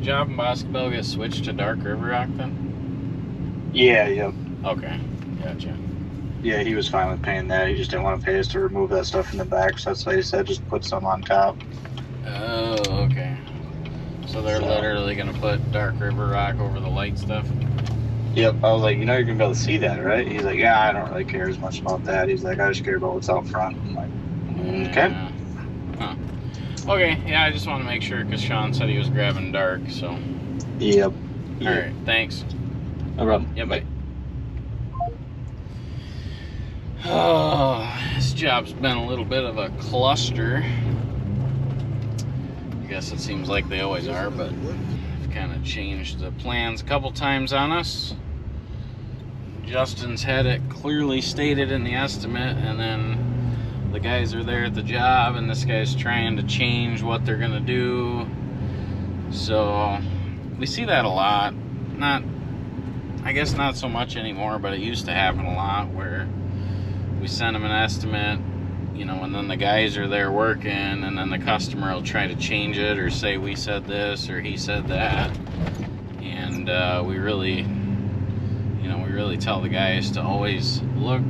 that job in Muscoda get switched to dark river rock then? Yeah, yep. Okay, gotcha. Yeah, he was fine with paying that. He just didn't want to pay us to remove that stuff in the back, so that's why he said just put some on top. Oh, okay. So they're literally gonna put dark river rock over the light stuff? Yep. I was like, you know you're gonna be able to see that, right? He's like, yeah, I don't really care as much about that. He's like, I just care about what's out front. I'm like, okay. Huh. Okay, yeah, I just want to make sure because Sean said he was grabbing dark, so. Yep. Alright, thanks. No problem. Yeah, bye. Oh, this job's been a little bit of a cluster. I guess it seems like they always are, but I've kind of changed the plans a couple times on us. Justin's had it clearly stated in the estimate, and then the guys are there at the job, and this guy's trying to change what they're gonna do. So we see that a lot. I guess not so much anymore, but it used to happen a lot where we send them an estimate, you know, and then the guys are there working, and then the customer will try to change it or say we said this or he said that, and we really tell the guys to always look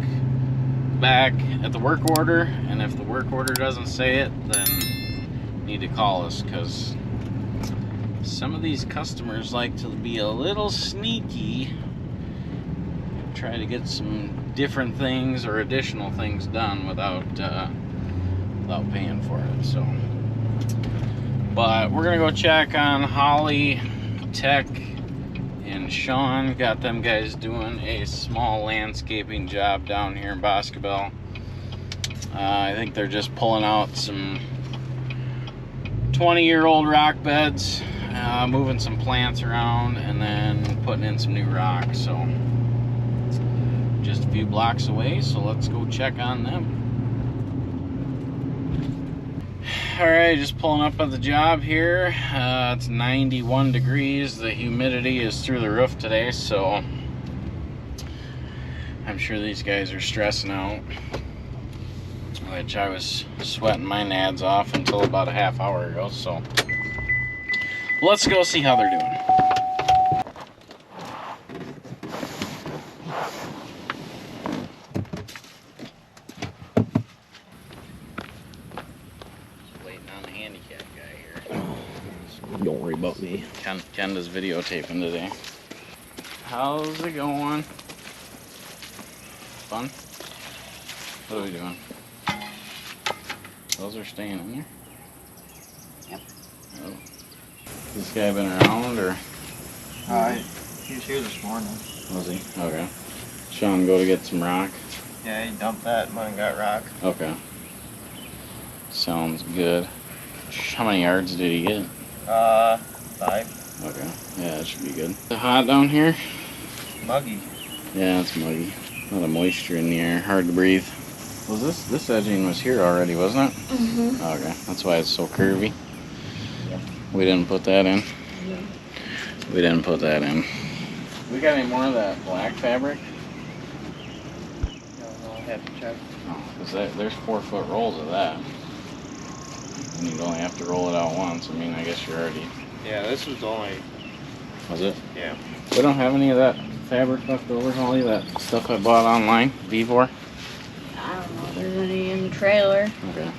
back at the work order, and if the work order doesn't say it, then you need to call us, because some of these customers like to be a little sneaky, try to get some different things or additional things done without paying for it. So, but we're gonna go check on Holly, Tech, and Sean. Got them guys doing a small landscaping job down here in Muscoda. I think they're just pulling out some 20-year-old rock beds, moving some plants around, and then putting in some new rocks. So just a few blocks away, so let's go check on them. Alright, just pulling up at the job here. It's 91 degrees. The humidity is through the roof today, so I'm sure these guys are stressing out, which I was sweating my nads off until about a half hour ago. So let's go see how they're doing. Don't worry about me. Kenda's videotaping today. How's it going? Fun? What are we doing? Those are staying in there? Yep. Oh. This guy been around, or? He was here this morning. Was he? Okay. Sean, go to get some rock? Yeah, he dumped that and went and got rock. Okay. Sounds good. How many yards did he get? 5. Okay. Yeah, that should be good. Is it hot down here? Muggy. Yeah, it's muggy. A lot of moisture in the air. Hard to breathe. Was this edging was here already, wasn't it? Mm-hmm. Okay. That's why it's so curvy. Yeah. We didn't put that in. Yeah. We didn't put that in. We got any more of that black fabric? No, I'll have to check. Oh, because there's 4-foot rolls of that. And you'd only have to roll it out once. I mean, I guess you're already... Yeah, this was only... Was it? Yeah. We don't have any of that fabric left over, Holly? That stuff I bought online? Vivor? I don't know if there's any in the trailer. Okay.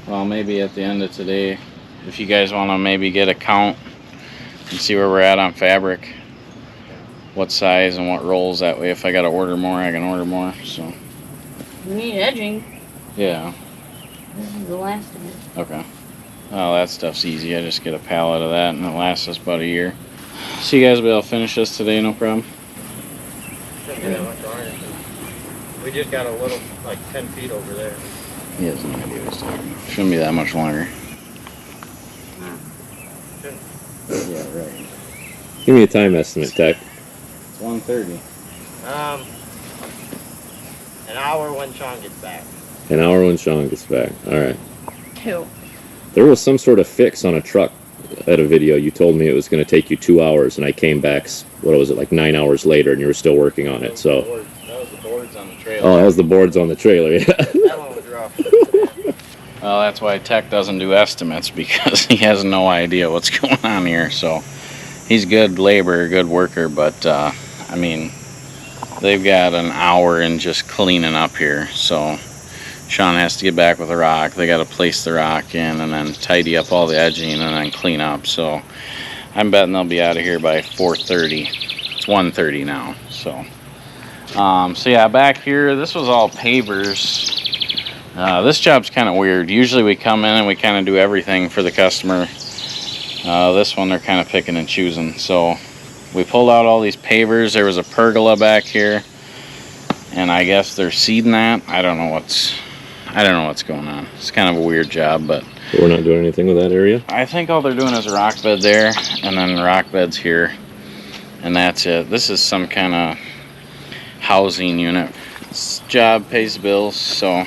Well, maybe at the end of today, if you guys want to maybe get a count and see where we're at on fabric, what size and what rolls, that way if I got to order more, I can order more. So. We need edging. Yeah. This is the last of it. Okay. Well, that stuff's easy. I just get a pallet of that and it lasts us about a year. So you guys will be able to finish this today, no problem? Shouldn't be that much longer. We just got a little, like 10 feet over there. He has no idea what he's talking about. Shouldn't be that much longer. Shouldn't. Yeah, right. Give me a time estimate, Tech. It's 1:30. An hour when Sean gets back. An hour when Sean gets back. All right. 2. There was some sort of fix on a truck at a video. You told me it was going to take you 2 hours, and I came back, what was it, like 9 hours later, and you were still working on it. So. That was the boards on the trailer. Oh, that was the boards on the trailer. Yeah. That one was rough. Well, that's why Tech doesn't do estimates, because he has no idea what's going on here. So he's good labor, good worker, but I mean, they've got an hour in just cleaning up here. So Sean has to get back with the rock. They got to place the rock in and then tidy up all the edging and then clean up. So I'm betting they'll be out of here by 4:30. It's 1:30 now. So so yeah, back here, this was all pavers. This job's kind of weird. Usually we come in and we kind of do everything for the customer. This one they're kind of picking and choosing. So we pulled out all these pavers. There was a pergola back here, and I guess they're seeding that. I don't know what's going on. It's kind of a weird job, but We're not doing anything with that area? I think all they're doing is a rock bed there, and then rock beds here, and that's it. This is some kind of housing unit. This job pays bills, so.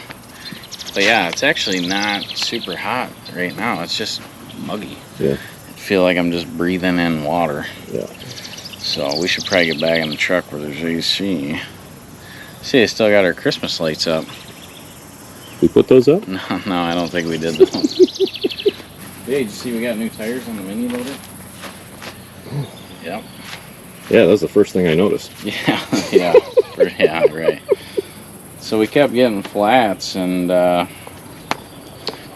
But yeah, it's actually not super hot right now. It's just muggy. Yeah. I feel like I'm just breathing in water. Yeah. So we should probably get back in the truck where there's AC. See, they still got our Christmas lights up. We put those up? No, I don't think we did those. Hey, did you see we got new tires on the mini loader? Yep. Yeah, that's the first thing I noticed. Yeah, yeah, yeah, right. So we kept getting flats and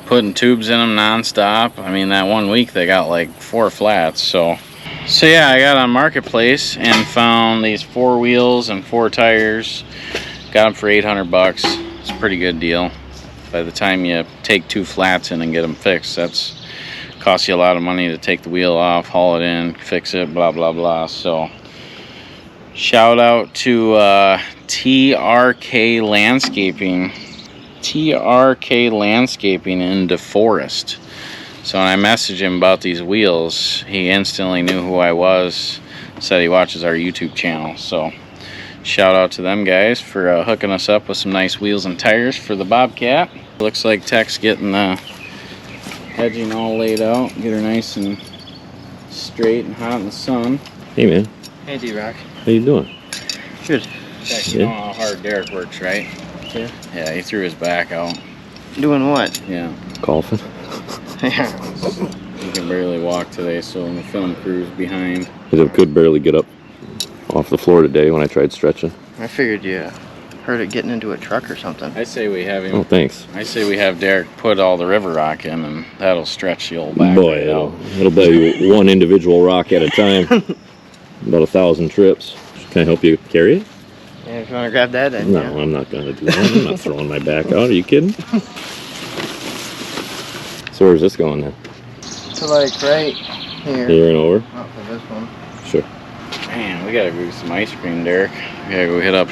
putting tubes in them nonstop. I mean, that 1 week they got like 4 flats. So yeah, I got on Marketplace and found these 4 wheels and 4 tires. Got them for $800. It's a pretty good deal. By the time you take 2 flats in and get them fixed, that's costs you a lot of money to take the wheel off, haul it in, fix it, blah blah blah. So shout out to TRK Landscaping in DeForest. So when I messaged him about these wheels, he instantly knew who I was, said he watches our YouTube channel. So shout out to them guys for hooking us up with some nice wheels and tires for the Bobcat. Looks like Tech's getting the edging all laid out, get her nice and straight and hot in the sun. Hey, man. Hey, D-Rock. How you doing? Good. Tech, you know how hard Derek works, right? Yeah. Yeah, he threw his back out. Doing what? Yeah. Golfing? Yeah. He can barely walk today, so the film crew's behind. I could barely get up off the floor today when I tried stretching. I figured you heard it getting into a truck or something. I say we have him. Oh, thanks. I say we have Derek put all the river rock in, and that'll stretch the old back. Boy, right out. it'll be one individual rock at a time. About 1,000 trips. Can I help you carry it? Yeah, if you want to grab that, then No, yeah. I'm not going to do that. I'm not throwing my back out. Are you kidding? So where's this going then? So like right here. Here and over? Not for this one. Sure. Man, we gotta go get some ice cream, Derek. We gotta go hit up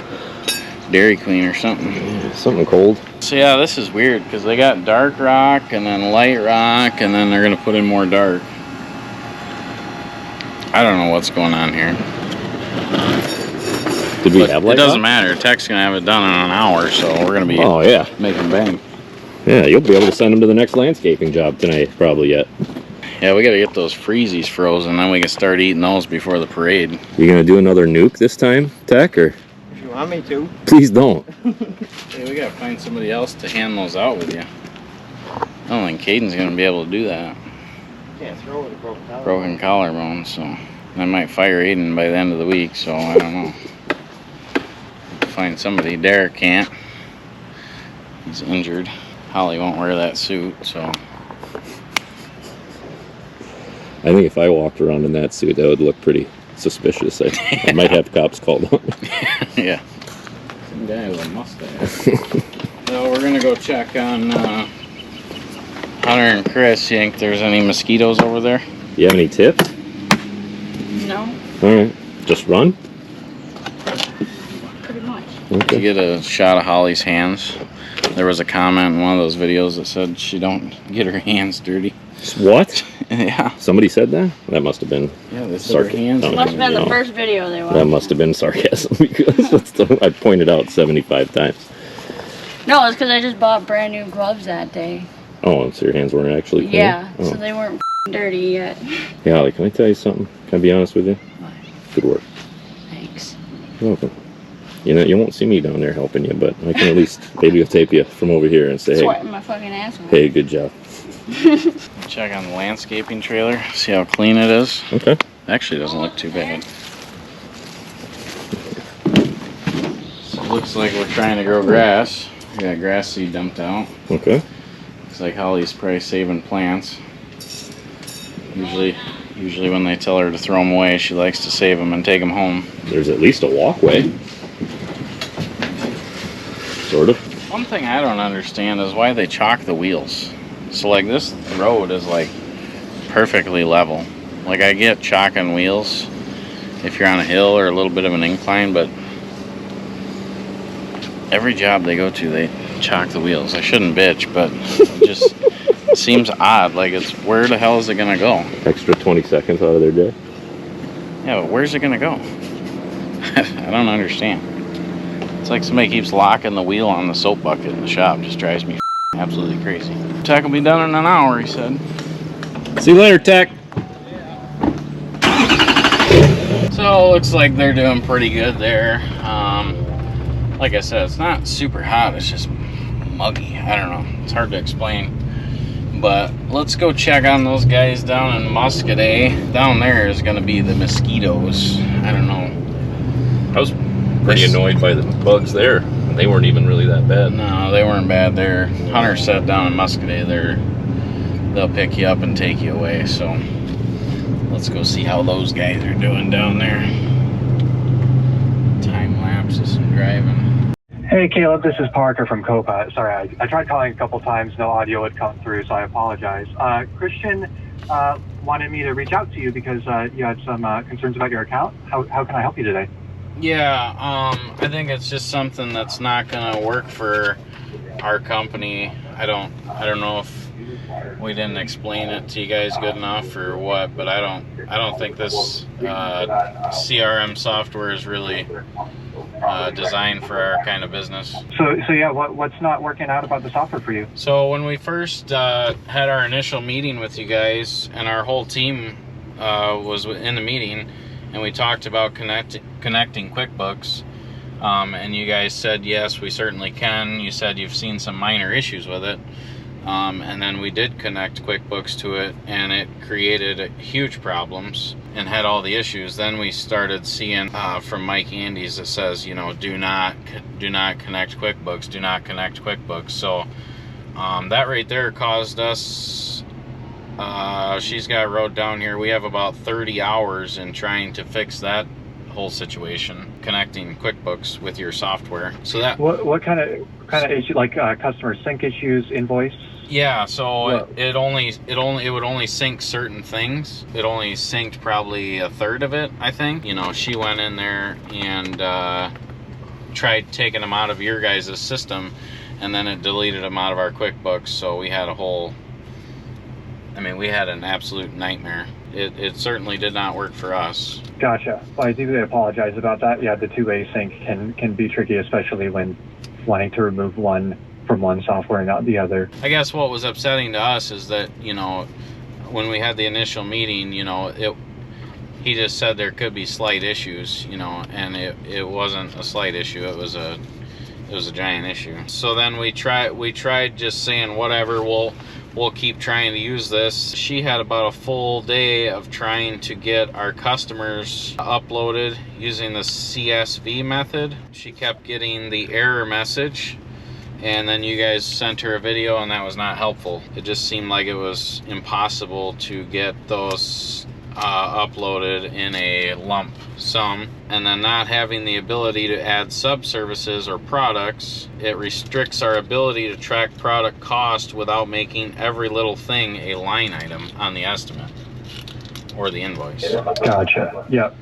Dairy Queen or something. Yeah, something cold. So yeah, this is weird because they got dark rock and then light rock, and then they're gonna put in more dark. I don't know what's going on here. Did we But have it light doesn't rock? matter. Tech's gonna have it done in an hour, so we're gonna be Oh, yeah. making bank. Yeah, you'll be able to send them to the next landscaping job tonight, probably yet. Yeah, we gotta get those freezies frozen, then we can start eating those before the parade. You gonna do another nuke this time, Tech, or If you want me to. please don't? Hey, we gotta find somebody else to hand those out with you. I don't think Caden's gonna be able to do that. Can't throw it with a broken collar. Broken collarbone, so I might fire Aiden by the end of the week, so I don't know. Find somebody. Derek can't. He's injured. Holly won't wear that suit, so I think if I walked around in that suit, that would look pretty suspicious. I might have cops called on. yeah. Some guy with a mustache. So we're gonna go check on Hunter and Chris. You think there's any mosquitoes over there? You have any tips? No, All right, just run. pretty much. Did Okay. you get a shot of Holly's hands? There was a comment in one of those videos that said she don't get her hands dirty. What? Yeah. Somebody said that? That must have been. Yeah, they said her hands. Oh. Must have been No. the first video they watched. That must have been sarcasm because I pointed out 75 times. No, it's because I just bought brand new gloves that day. Oh, so your hands weren't actually clean? Yeah, Oh. so they weren't dirty yet. Yeah, Holly, can I tell you something? Can I be honest with you? What? Good work. Thanks. You're welcome. You know, you won't see me down there helping you, but I can at least videotape you from over here and say, Sweating my fucking ass off. hey, good job. Check on the landscaping trailer, see how clean it is. Okay. Actually, doesn't look too bad. So it looks like we're trying to grow grass. We got grass seed dumped out. Okay. Looks like Holly's probably saving plants. Usually when they tell her to throw them away, she likes to save them and take them home. There's at least a walkway. Sort of. One thing I don't understand is why they chalk the wheels. So like this road is like perfectly level. Like I get chalking wheels if you're on a hill or a little bit of an incline, but every job they go to, they chalk the wheels. I shouldn't bitch, but it just seems odd. Like it's, where the hell is it gonna go? Extra 20 seconds out of their day. Yeah, but where's it gonna go? I don't understand. It's like somebody keeps locking the wheel on the soap bucket in the shop. Just drives me absolutely crazy. Tech will be done in an hour, he said. See you later, Tech. So it looks like they're doing pretty good there. Like I said, it's not super hot. It's just muggy. I don't know. It's hard to explain. But let's go check on those guys down in Muscoda. Down there is going to be the mosquitoes. I don't know. I was pretty annoyed by the bugs there. They weren't even really that bad. No, they weren't bad. They're, Hunter said down in Muscoda, they'll pick you up and take you away. So let's go see how those guys are doing down there. Time lapse of some driving. Hey Caleb, this is Parker from Copa. Sorry, I tried calling a couple times, no audio would come through, so I apologize. Christian wanted me to reach out to you because you had some concerns about your account. How can I help you today? Yeah, I think it's just something that's not gonna work for our company. I don't know if we didn't explain it to you guys good enough or what, but I don't think this CRM software is really designed for our kind of business. So yeah, what's not working out about the software for you? So when we first had our initial meeting with you guys, and our whole team was in the meeting, and we talked about connecting QuickBooks, and you guys said yes, we certainly can. You said you've seen some minor issues with it, and then we did connect QuickBooks to it, and it created huge problems and had all the issues. Then we started seeing from Mike Andes that says, you know, do not connect QuickBooks, do not connect QuickBooks. So that right there caused us, she's got wrote down here, we have about 30 hours in trying to fix that whole situation, connecting QuickBooks with your software. So that What kind of issue, like customer sync issues, invoice? yeah, so it would only sync certain things. It only synced probably a third of it, I think. You know, she went in there and tried taking them out of your guys' system, and then it deleted them out of our QuickBooks. So we had we had an absolute nightmare. It certainly did not work for us. Gotcha. Well, I do apologize about that. Yeah, the two-way sync can be tricky, especially when wanting to remove one from one software and not the other. I guess what was upsetting to us is that, you know, when we had the initial meeting, you know, he just said there could be slight issues, you know, and it wasn't a slight issue. It was a giant issue. So then we tried just saying whatever, we'll keep trying to use this. She had about a full day of trying to get our customers uploaded using the CSV method. She kept getting the error message, and then you guys sent her a video, and that was not helpful. It just seemed like it was impossible to get those uploaded in a lump sum. And then not having the ability to add sub-services or products, it restricts our ability to track product cost without making every little thing a line item on the estimate or the invoice. Gotcha. Yep.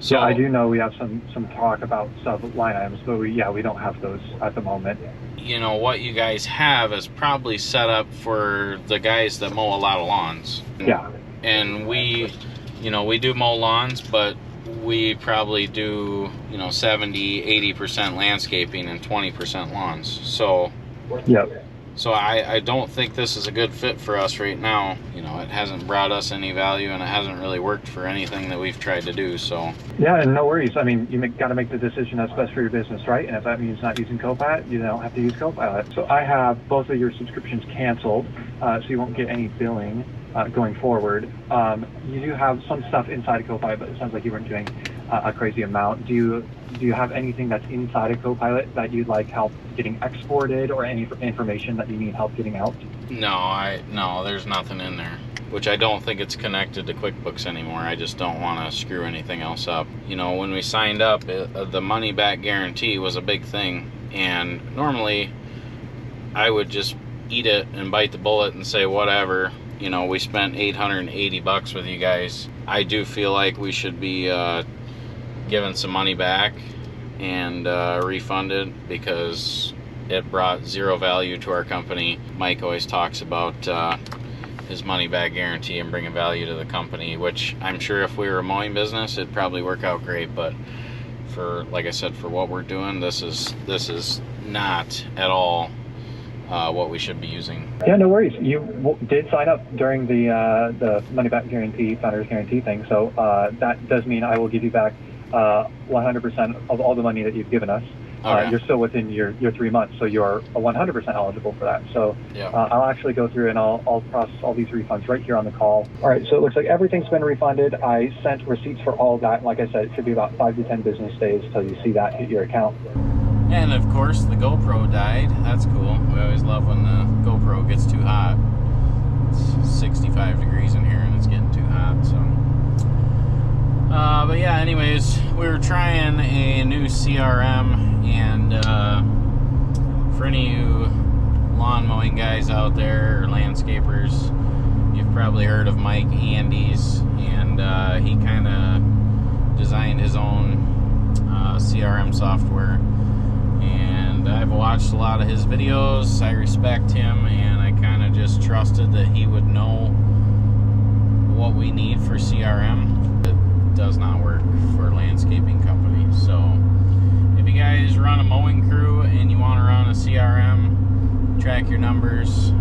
So I do know we have some talk about sub-line items, but we don't have those at the moment. You know, what you guys have is probably set up for the guys that mow a lot of lawns. Yeah. And we do mow lawns, but we probably do, 70-80% landscaping and 20% lawns. So yep. So I don't think this is a good fit for us right now. You know, it hasn't brought us any value, and it hasn't really worked for anything that we've tried to do. So yeah, and no worries. I mean, you got to make the decision that's best for your business, right? And if that means not using Copilot, you don't have to use Copilot. So I have both of your subscriptions canceled, so you won't get any billing going forward. You do have some stuff inside of Copilot, but it sounds like you weren't doing a crazy amount. Do you have anything that's inside of Copilot that you'd like help getting exported, or any information that you need help getting out? No, there's nothing in there. Which I don't think it's connected to QuickBooks anymore. I just don't want to screw anything else up. You know, when we signed up, the money back guarantee was a big thing, and normally I would just eat it and bite the bullet and say whatever. You know, we spent $880 with you guys. I do feel like we should be given some money back and refunded, because it brought zero value to our company. Mike always talks about his money back guarantee and bringing value to the company, which I'm sure if we were a mowing business, it'd probably work out great. But for, like I said, for what we're doing, this is not at all what we should be using. Yeah, no worries. You did sign up during the money back guarantee, founder's guarantee thing, so that does mean I will give you back 100% of all the money that you've given us. Okay. You're still within your 3 months, so you're 100% eligible for that. So Yeah. I'll actually go through and I'll process all these refunds right here on the call. All right, so it looks like everything's been refunded. I sent receipts for all of that. Like I said, it should be about 5 to 10 business days till you see that hit your account. And of course, the GoPro died. That's cool. We always love when the GoPro gets too hot. It's 65 degrees in here and it's getting too hot, so. But yeah, anyways, we were trying a new CRM, and for any of you lawn mowing guys out there, or landscapers, you've probably heard of Mike Andes, and he kind of designed his own CRM software. And I've watched a lot of his videos. I respect him, and I kind of just trusted that he would know what we need for CRM. It does not work for a landscaping company. So if you guys run a mowing crew and you want to run a CRM, track your numbers,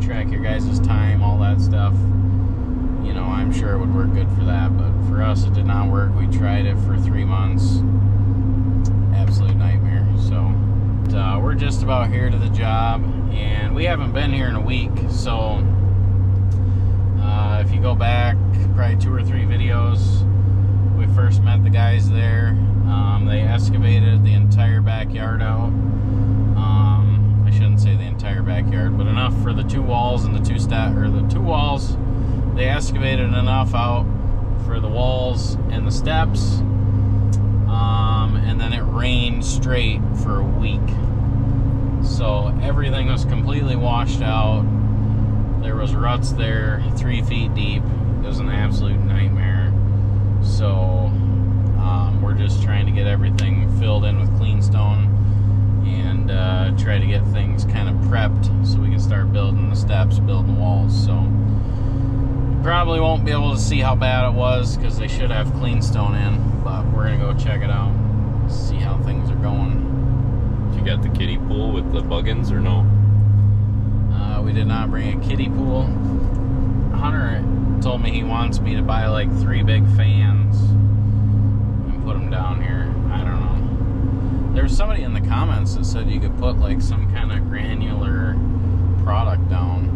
track your guys' time, all that stuff, you know, I'm sure it would work good for that. But for us, it did not work. We tried it for 3 months. Absolute nightmare. So we're just about here to the job, and we haven't been here in a week. So if you go back probably 2 or 3 videos, we first met the guys there. They excavated the entire backyard out. I shouldn't say the entire backyard, but enough for the 2 walls and the 2 walls. They excavated enough out for the walls and the steps. And then it rained straight for a week. So everything was completely washed out. There was ruts there 3 feet deep. It was an absolute nightmare. So we're just trying to get everything filled in with clean stone and try to get things kind of prepped so we can start building the steps, building the walls. So probably won't be able to see how bad it was because they should have clean stone in, but we're gonna go check it out, see how things are going. You got the kiddie pool with the buggins or no? We did not bring a kiddie pool. Hunter told me he wants me to buy like 3 big fans and put them down here. I don't know. There was somebody in the comments that said you could put like some kind of granular product down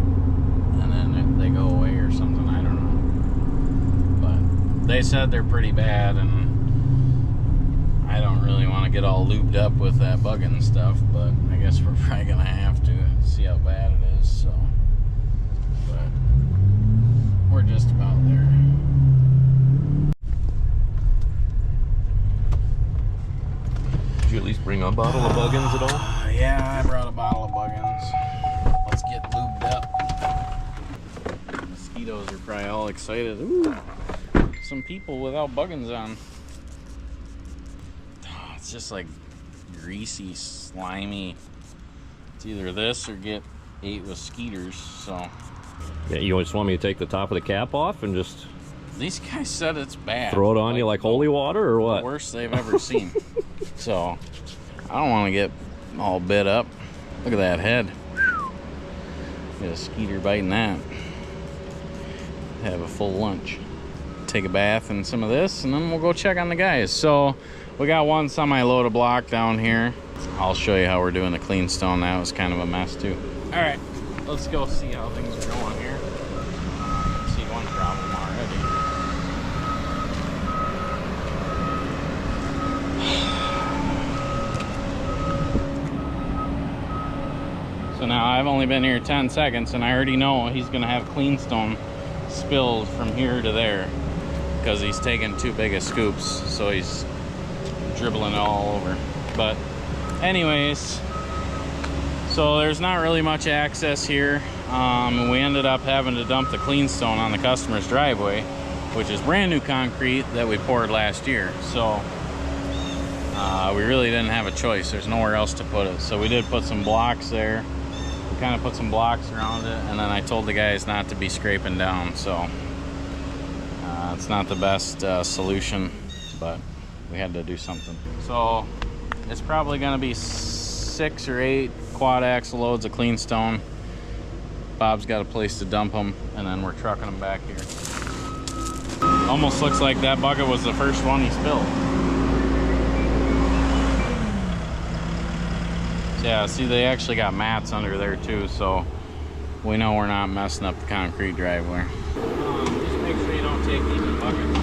and then they go away or something. I don't know. But they said they're pretty bad, and I don't really want to get all lubed up with that bugging stuff, but I guess we're probably gonna have to see how bad it is. So, but we're just about there. Did you at least bring a bottle of buggins at all? Yeah, I brought a bottle of buggins. Let's get lubed up. Mosquitoes are probably all excited. Ooh, some people without buggins on. Oh, it's just like greasy, slimy. It's either this or get ate with skeeters. So Yeah, you just want me to take the top of the cap off and just these guys said it's bad. throw it on you like holy water or what? The worst they've ever seen. So I don't want to get all bit up. Look at that head. Get a skeeter biting that. Have a full lunch. Take a bath and some of this, and then we'll go check on the guys. So we got one semi-loaded block down here. I'll show you how we're doing the clean stone. That was kind of a mess too. All right, let's go see how things are going here. I see one problem already. So now I've only been here 10 seconds and I already know he's gonna have clean stone spilled from here to there because he's taking too big of scoops, so he's dribbling it all over. But anyways, so there's not really much access here. We ended up having to dump the clean stone on the customer's driveway, which is brand new concrete that we poured last year. So we really didn't have a choice. There's nowhere else to put it. So we did put some blocks there. We kind of put some blocks around it, and then I told the guys not to be scraping down. So it's not the best solution, but we had to do something. So it's probably going to be 6 or 8 quad axle loads of clean stone. Bob's got a place to dump them, and then we're trucking them back here. Almost looks like that bucket was the first one he spilled. So yeah, see, they actually got mats under there too, so we know we're not messing up the concrete driveway. Just make sure you don't take even buckets.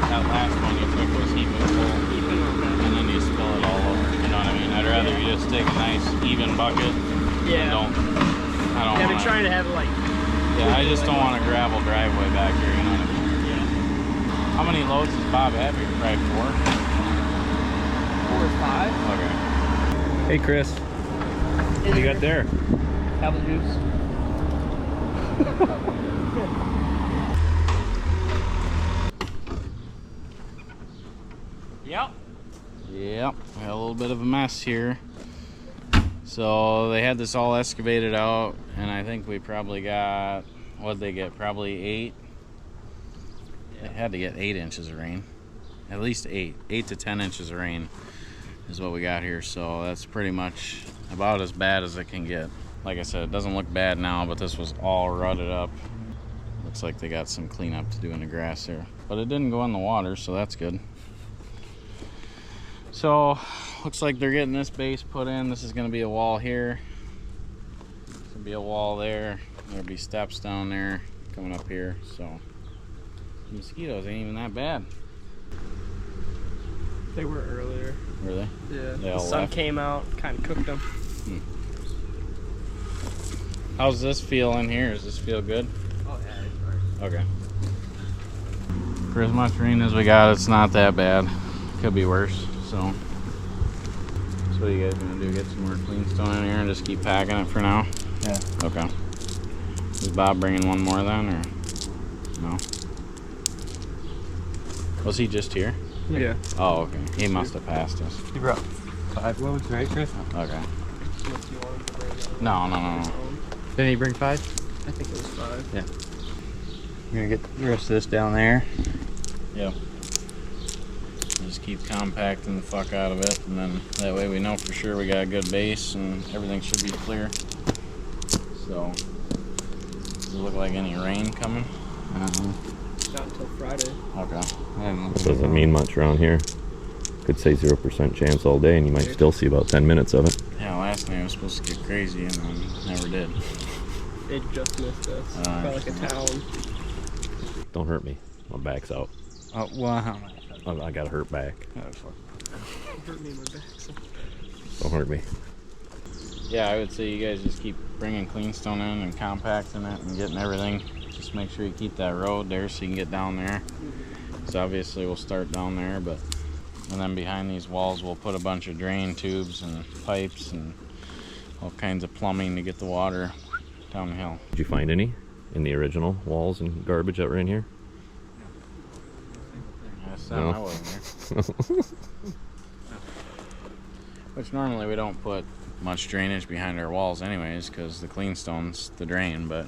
That last one you took was heaping full, and then you spill it all over. You know what I mean? I'd rather you just take a nice even bucket. Yeah. I don't I've want been trying to have it like. Yeah, I just don't want a gravel driveway back here. You know what I mean? Yeah. How many loads does Bob have here? Probably 4. 4 or 5. Okay. Hey Chris, what you got there? Apple juice. Yep. Yep. We had a little bit of a mess here. So they had this all excavated out, and I think we probably got, what'd they get? Probably 8. They had to get 8 inches of rain. At least 8 to 10 inches of rain is what we got here. So that's pretty much about as bad as it can get. Like I said, it doesn't look bad now, but this was all rutted up. Looks like they got some cleanup to do in the grass there, but it didn't go in the water, so that's good. So looks like they're getting this base put in. This is going to be a wall here. This will be a wall there. There'll be steps down there coming up here. So mosquitoes ain't even that bad. They were earlier. Were they? Yeah. They The all sun left? came out, kind of cooked them. How's this feel in here? Does this feel good? Oh yeah, it's right. Okay. For as much rain as we got, it's not that bad. Could be worse. So what are you guys gonna do? Get some more clean stone in here and just keep packing it for now? Yeah. Okay. Is Bob bringing one more then, or no? Was he just here? Yeah. Oh, okay. He must have passed us. You brought 5 loads, right, Chris? Okay. So if you wanted to bring it No. Didn't he bring 5? I think it was 5. Yeah. You're gonna get the rest of this down there. Yeah. Just keep compacting the fuck out of it, and then that way we know for sure we got a good base and everything should be clear. So, does it look like any rain coming? Not until Friday. Okay. This doesn't mean much around here. Could say 0% chance all day, and you might still see about 10 minutes of it. Yeah, last night it was supposed to get crazy, and then never did. It just missed us. Felt like a town. Don't hurt me. My back's out. Oh, wow. I got a hurt back. It hurt me in my back. So. Don't hurt me. Yeah, I would say you guys just keep bringing clean stone in and compacting it and getting everything. Just make sure you keep that road there so you can get down there. So obviously we'll start down there, but and then behind these walls we'll put a bunch of drain tubes and pipes and all kinds of plumbing to get the water down the hill. Did you find any in the original walls and garbage that were in here? Last No. time I wasn't here. Which normally we don't put much drainage behind our walls anyways, because the clean stone's the drain, but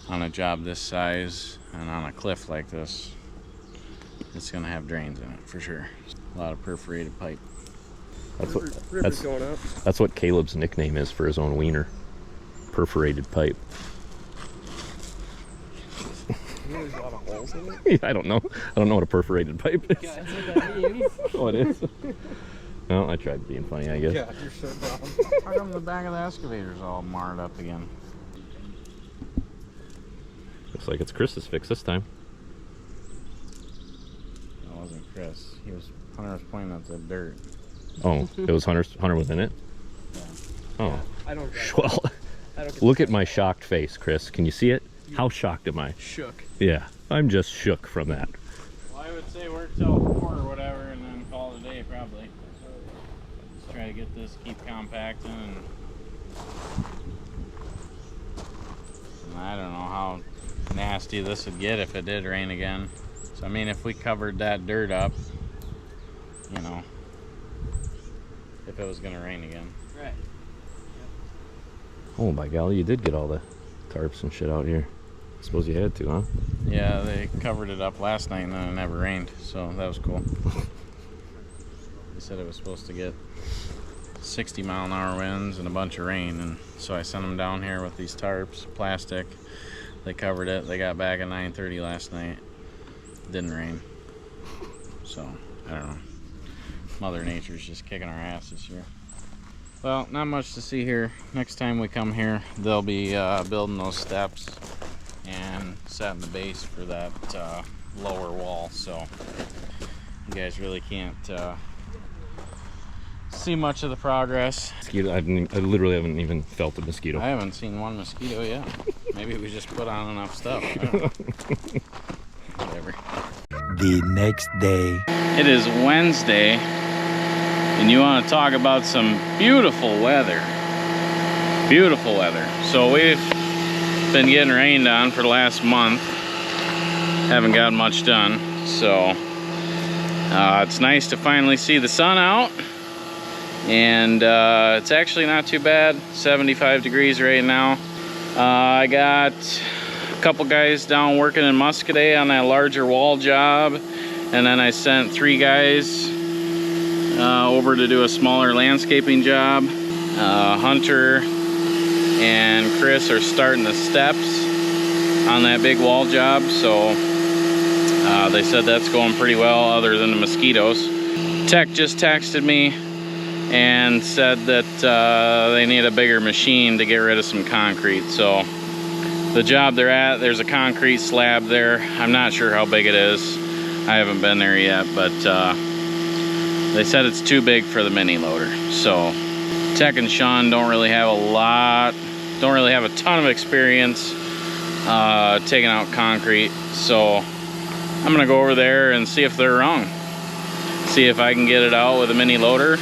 on a job this size and on a cliff like this, it's gonna have drains in it for sure. A lot of perforated pipe. That's River's going up. That's what Caleb's nickname is for his own wiener. perforated pipe. There's a lot of holes in it. I don't know. I don't know what a perforated pipe is. Yeah, that's what that means. Oh, it is? Well, I tried being funny, I guess. Yeah, you're so dumb. How come the back of the excavator's all marred up again? Looks like it's Chris's fix this time. That wasn't Chris. Hunter was pointing at the dirt. Oh, it was Hunter was in it? Yeah. Oh. I don't get Well, I don't get look at my shocked face, Chris. Can you see it? How shocked am I? shook. Yeah, I'm just shook from that. Well, I would say work till 4 or whatever and then call it a day probably. Just try to get this, keep compacting, and I don't know how nasty this would get if it did rain again. So I mean, if we covered that dirt up, you know, if it was gonna rain again. Right. Oh my golly, you did get all the tarps and shit out here. I suppose you had to, huh? Yeah, they covered it up last night and then it never rained, so that was cool. They said it was supposed to get 60-mile-an-hour winds and a bunch of rain, and so I sent them down here with these tarps, plastic. They covered it. They got back at 9:30 last night. Didn't rain. So, I don't know. Mother Nature's just kicking our ass this year. Well, not much to see here. Next time we come here, they'll be building those steps and setting the base for that lower wall, so you guys really can't see much of the progress. Mosquito, I literally haven't even felt a mosquito. I haven't seen one mosquito yet. Maybe we just put on enough stuff. I don't know. Whatever. The next day. It is Wednesday, and you want to talk about some beautiful weather. Beautiful weather. So we've been getting rained on for the last month. Haven't gotten much done, so it's nice to finally see the sun out, and it's actually not too bad. 75 degrees right now. I got a couple guys down working in Muscoda on that larger wall job, and then I sent 3 guys over to do a smaller landscaping job. Hunter and Chris are starting the steps on that big wall job, so they said that's going pretty well other than the mosquitoes. Tech just texted me and said that they need a bigger machine to get rid of some concrete. So the job they're at, there's a concrete slab there. I'm not sure how big it is. I haven't been there yet, but they said it's too big for the mini loader. So Tech and Sean don't really have a ton of experience taking out concrete. So I'm gonna go over there and see if they're wrong. See if I can get it out with a mini loader,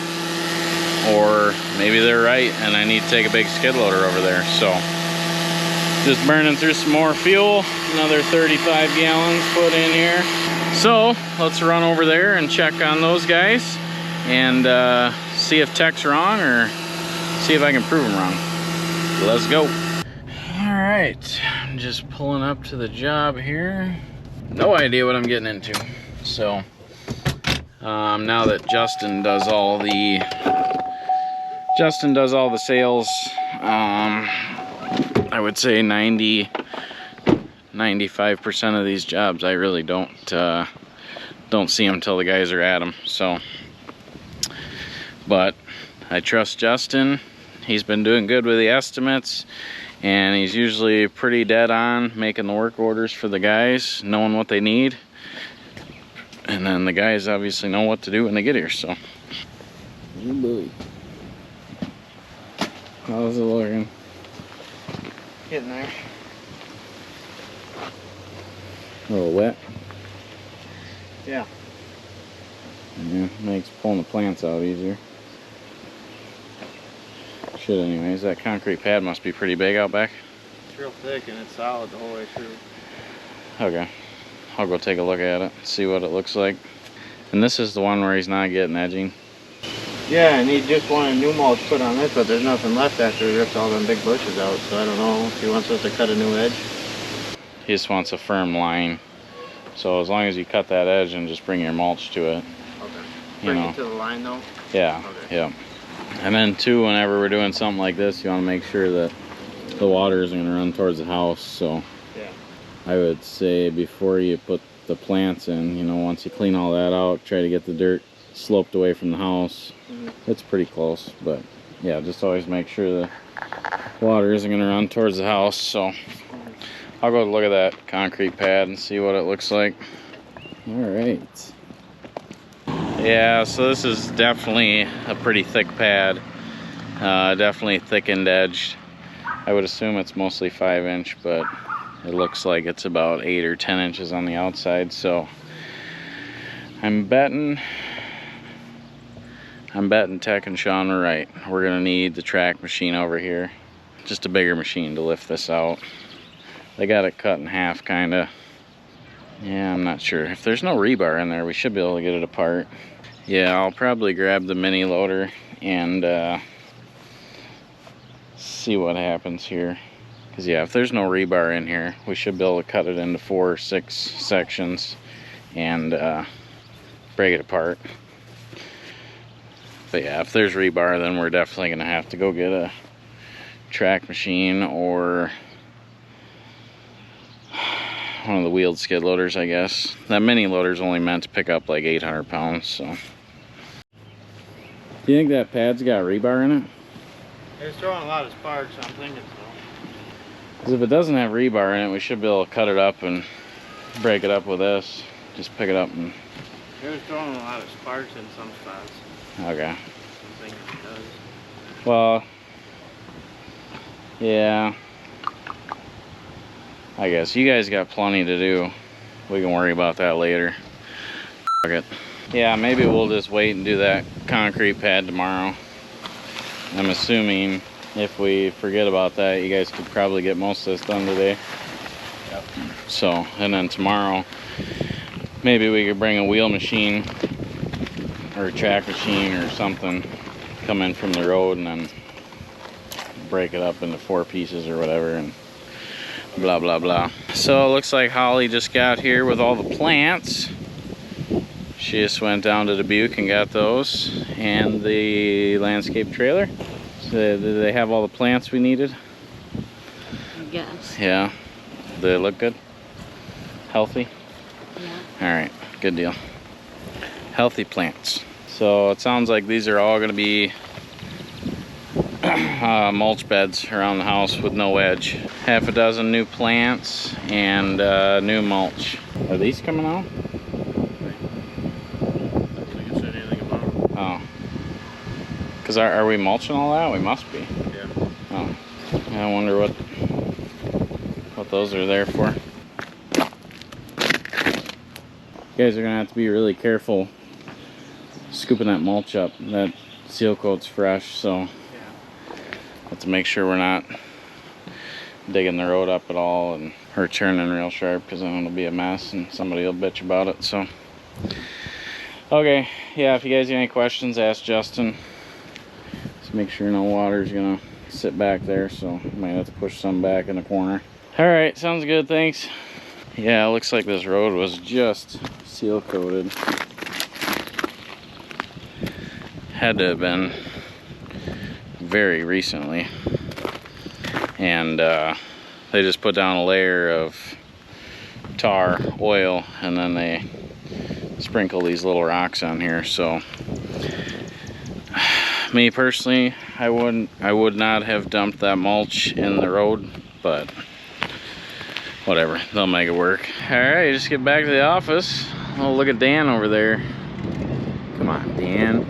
or maybe they're right and I need to take a big skid loader over there. So just burning through some more fuel, another 35 gallons put in here. So let's run over there and check on those guys and see if Tech's wrong or see if I can prove them wrong. Let's go. All right, I'm just pulling up to the job here. No idea what I'm getting into. So now that Justin does all the sales, I would say 95% of these jobs I really don't see them till the guys are at them. So, but I trust Justin. He's been doing good with the estimates, and he's usually pretty dead on making the work orders for the guys, knowing what they need, and then the guys obviously know what to do when they get here. So, oh boy. How's it looking? Getting there. A little wet. Yeah. Yeah, makes pulling the plants out easier. Shit, anyways, that concrete pad must be pretty big out back. It's real thick and it's solid the whole way through. Okay, I'll go take a look at it, see what it looks like. And this is the one where he's not getting edging. Yeah, and he just wanted new mulch put on this, but there's nothing left after he ripped all them big bushes out, so I don't know if he wants us to cut a new edge. He just wants a firm line. So as long as you cut that edge and just bring your mulch to it. Okay. Bring it to the line though? Yeah, okay. Yeah. And then too, whenever we're doing something like this, you want to make sure that the water isn't gonna run towards the house, so Yeah. I would say before you put the plants in, you know, once you clean all that out, try to get the dirt sloped away from the house. It's pretty close, but yeah, just always make sure the water isn't gonna run towards the house. So I'll go look at that concrete pad and see what it looks like. All right. Yeah, so this is definitely a pretty thick pad. Definitely thickened edged. I would assume it's mostly 5-inch, but it looks like it's about 8 or 10 inches on the outside. So I'm betting Tech and Sean were right. We're gonna need the track machine over here. Just a bigger machine to lift this out. They got it cut in half, kinda. Yeah, I'm not sure. If there's no rebar in there, we should be able to get it apart. Yeah, I'll probably grab the mini loader and see what happens here. Because yeah, if there's no rebar in here, we should be able to cut it into 4 or 6 sections and break it apart. But yeah, if there's rebar, then we're definitely gonna have to go get a track machine or one of the wheeled skid loaders, I guess. That mini loader's only meant to pick up like 800 pounds, so. Do you think that pad's got rebar in it? It's throwing a lot of sparks, so I'm thinking so. Because if it doesn't have rebar in it, we should be able to cut it up and break it up with this. Just pick it up and... It was throwing a lot of sparks in some spots. Okay. I'm thinking it does. Well, yeah. I guess you guys got plenty to do. We can worry about that later. Fuck it. Yeah, maybe we'll just wait and do that concrete pad tomorrow. I'm assuming if we forget about that, you guys could probably get most of this done today. Yep. So, and then tomorrow, maybe we could bring a wheel machine or a track machine or something, come in from the road and then break it up into 4 pieces or whatever and blah blah blah. So it looks like Holly just got here with all the plants. She just went down to Dubuque and got those and the landscape trailer. So did they have all the plants we needed? I guess. Yeah. Do they look good? Healthy? Yeah. Alright, good deal. Healthy plants. So it sounds like these are all going to be mulch beds around the house with no edge. Half a dozen new plants and new mulch. Are these coming out? I think it said anything about them. Oh. Because are we mulching all that? We must be. Yeah. Oh. I wonder what those are there for. You guys are going to have to be really careful scooping that mulch up. That seal coat's fresh, so have to make sure we're not digging the road up at all and or turning real sharp, because then it'll be a mess and somebody will bitch about it. So okay, yeah, if you guys have any questions, ask Justin. Just make sure no water's gonna sit back there, so might have to push some back in the corner. All right, sounds good, thanks. Yeah, it looks like this road was just seal coated. Had to have been very recently, and they just put down a layer of tar oil and then they sprinkle these little rocks on here. So me personally, I would not have dumped that mulch in the road, but whatever, they'll make it work. All right, just get back to the office. Oh, look at Dan over there. Come on, Dan.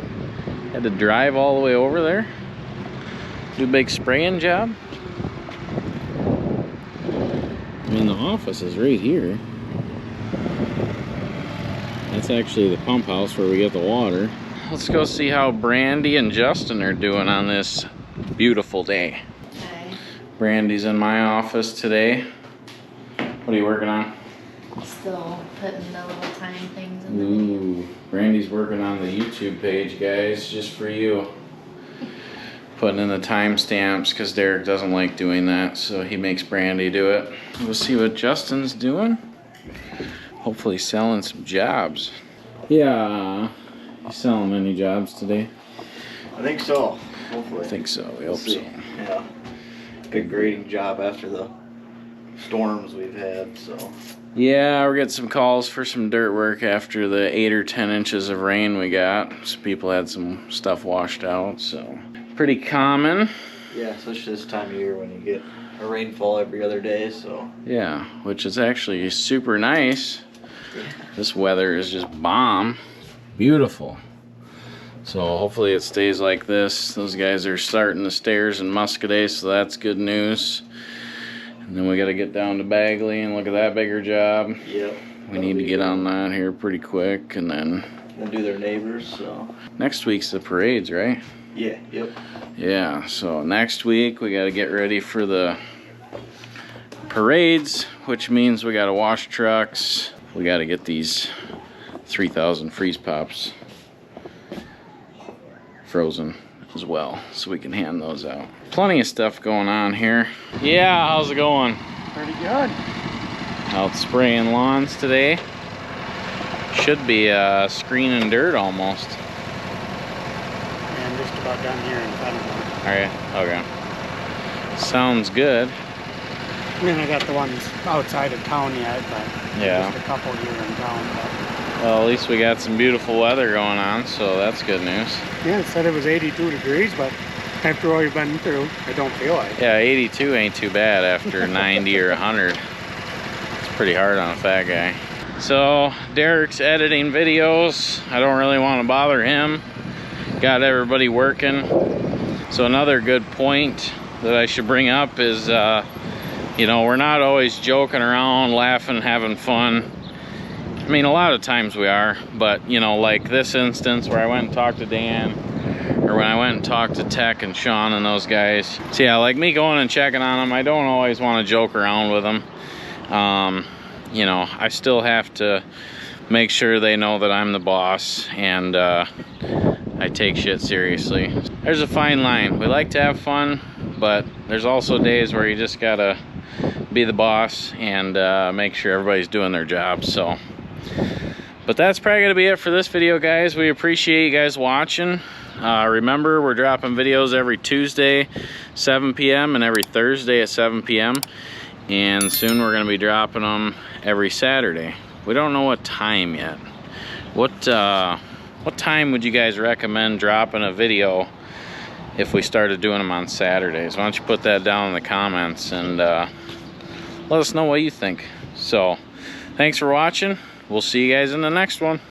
Had to drive all the way over there. Do a big spraying job. I mean, the office is right here. That's actually the pump house where we get the water. Let's go see how Brandy and Justin are doing on this beautiful day. Okay. Brandy's in my office today. What are you working on? Still putting the little tiny things in the Ooh, Brandy's working on the YouTube page, guys, just for you. Putting in the timestamps because Derek doesn't like doing that, so he makes Brandy do it. We'll see what Justin's doing. Hopefully selling some jobs. Yeah, you selling any jobs today? I think so. Hopefully. I think so. We hope so. Yeah. big grading job after the storms we've had, so. Yeah, we're getting some calls for some dirt work after the 8 or 10 inches of rain we got. So people had some stuff washed out, so pretty common. Yeah, especially this time of year when you get a rainfall every other day, so. Yeah, which is actually super nice. This weather is just bomb. Beautiful. So hopefully it stays like this. Those guys are starting the stairs in Muscoda, so that's good news. And then we got to get down to Bagley and look at that bigger job. Yep. We need to get on that here pretty quick, and then gonna do their neighbors, so. Next week's the parades, right? Yeah, yep. Yeah, so next week we got to get ready for the parades, which means we got to wash trucks. We got to get these 3,000 freeze pops frozen as well, so we can hand those out. Plenty of stuff going on here. Yeah, how's it going? Pretty good. Out spraying lawns today. Should be screening dirt almost. And just about done here in Pagel. Alright, okay. Sounds good. I mean, I got the ones outside of town yet, but Yeah. just a couple here in town. But Well, at least we got some beautiful weather going on, so that's good news. yeah, it said it was 82 degrees, but after all you've been through, I don't feel like it. Yeah, 82 ain't too bad after 90 or 100. It's pretty hard on a fat guy. So, Derek's editing videos. I don't really want to bother him. Got everybody working. So another good point that I should bring up is, you know, we're not always joking around, laughing, having fun. I mean, a lot of times we are, but, you know, like this instance where I went and talked to Dan, or when I went and talked to Tech and Sean and those guys. So yeah, like me going and checking on them, I don't always want to joke around with them. You know, I still have to make sure they know that I'm the boss, and I take shit seriously. There's a fine line. We like to have fun, but there's also days where you just gotta be the boss and make sure everybody's doing their job. So, but that's probably gonna be it for this video, guys. We appreciate you guys watching. Remember, we're dropping videos every Tuesday 7 p.m. and every Thursday at 7 p.m. and soon we're gonna be dropping them every Saturday. We don't know what time yet. What time would you guys recommend dropping a video if we started doing them on Saturdays? Why don't you put that down in the comments and let us know what you think. So, thanks for watching. We'll see you guys in the next one.